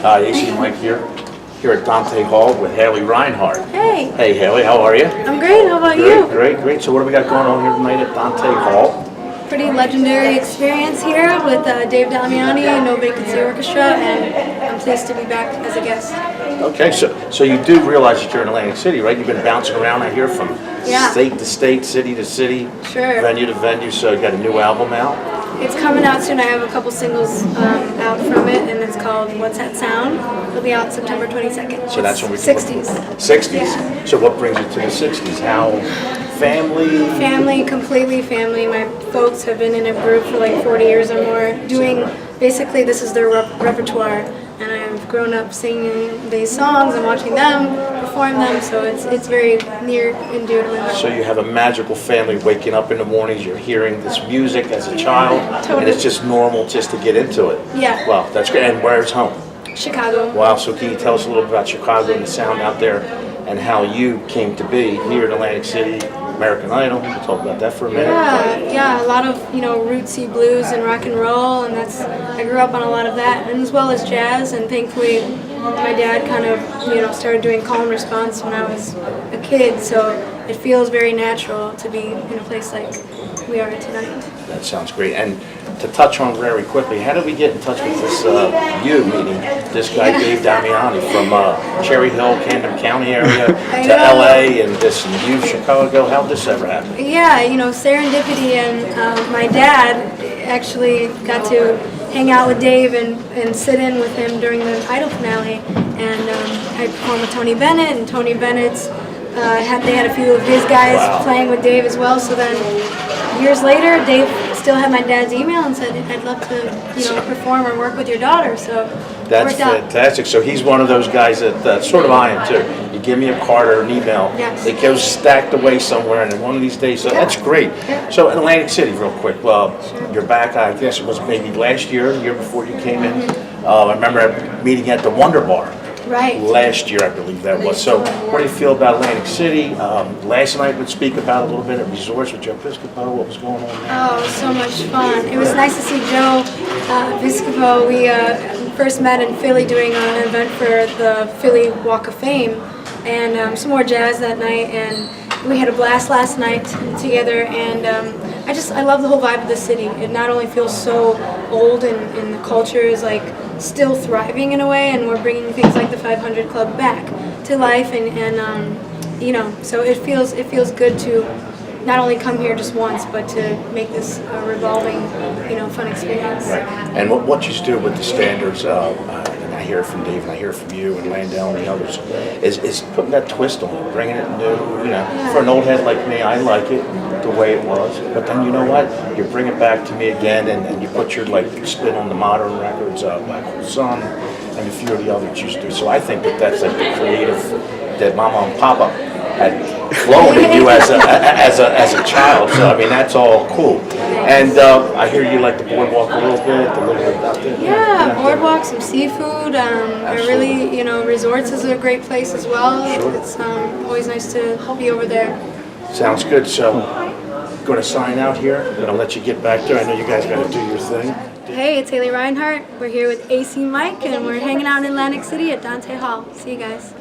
AC Mike here at Dante Hall with Haley Reinhart. Hey. Hey Haley, how are you? I'm great, how about Great, you? great. So what do we got going on here tonight at Dante Hall? Pretty legendary experience here with Dave Damiani and No Vacancy Orchestra, and I'm pleased to be back as a guest. Okay, so you do realize that you're in Atlantic City, right? You've been bouncing around out here from state to state, city to city, venue to venue, so you got a new album out? It's coming out soon. I have a couple singles out from it, and it's called What's That Sound? It'll be out September 22nd. So that's when we 60s. 60s? Yeah. So what brings you to the 60s? How family? Family, completely family. My folks have been in a group for like 40 years or more, doing, basically this is their repertoire. And I've grown up singing these songs and watching them perform them, so it's very near and dear to my heart. So you have a magical family waking up in the mornings, you're hearing this music as a child, and it's just normal just to get into it. Yeah. Wow, that's great. And where's home? Chicago. Wow, so can you tell us a little bit about Chicago and the sound out there and how you came to be here in Atlantic City, American Idol? We'll talk about that for a minute. Yeah, a lot of, rootsy blues and rock and roll, and I grew up on a lot of that, and as well as jazz, and thankfully my dad kind of, started doing call and response when I was a kid, so it feels very natural to be in a place like we are tonight. That sounds great. And to touch on very quickly, how did we get in touch with this meeting this guy Dave Damiani from Cherry Hill, Camden County area to LA and this new Chicago? How did this ever happen? Yeah, serendipity, and my dad actually got to hang out with Dave and sit in with him during the Idol finale, and I performed with Tony Bennett, and Tony Bennett's they had a few of his guys playing with Dave as well. So then years later, Dave still had my dad's email and said, I'd love to perform or work with your daughter. So that's fantastic. So he's one of those guys that sort of I am too. You give me a card or an email, it goes stacked away somewhere, and one of these days, so that's great. Yeah. So in Atlantic City, real quick, you're back, I guess it was maybe last year, the year before you came in. I remember meeting at the Wonder Bar. Right. Last year, I believe that was. So what do you feel about Atlantic City? Last night we'd speak about a little bit at Resorts with Joe Piscopo. What was going on there? Oh, it was so much fun. It was nice to see Joe Piscopo. We first met in Philly doing an event for the Philly Walk of Fame, and some more jazz that night, and we had a blast last night together, and I love the whole vibe of the city. It not only feels so old, and the culture is like still thriving in a way, and we're bringing things like the 500 Club back to life, and so it feels good to not only come here just once, but to make this a revolving, fun experience. Right. And what you do with the standards, and I hear it from Dave, and I hear it from you, and Landell, and the others, is putting that twist on it, bringing it new. For an old head like me, I like it the way it was. But then you know what? You bring it back to me again, and you put your spin on the modern records, Black Hole Sun, and a few of the others you do. So I think that's like the creative that Mama and Papa had flown in you as a child. So I mean that's all cool. And I hear you like the boardwalk a little bit, out there. Yeah, boardwalk, some seafood. I really, Resorts is a great place as well. Sure. It's always nice to be over there. Sounds good. So going to sign out here, and I'll let you get back there. I know you guys got to do your thing. Hey, it's Haley Reinhart. We're here with AC Mike, and we're hanging out in Atlantic City at Dante Hall. See you guys.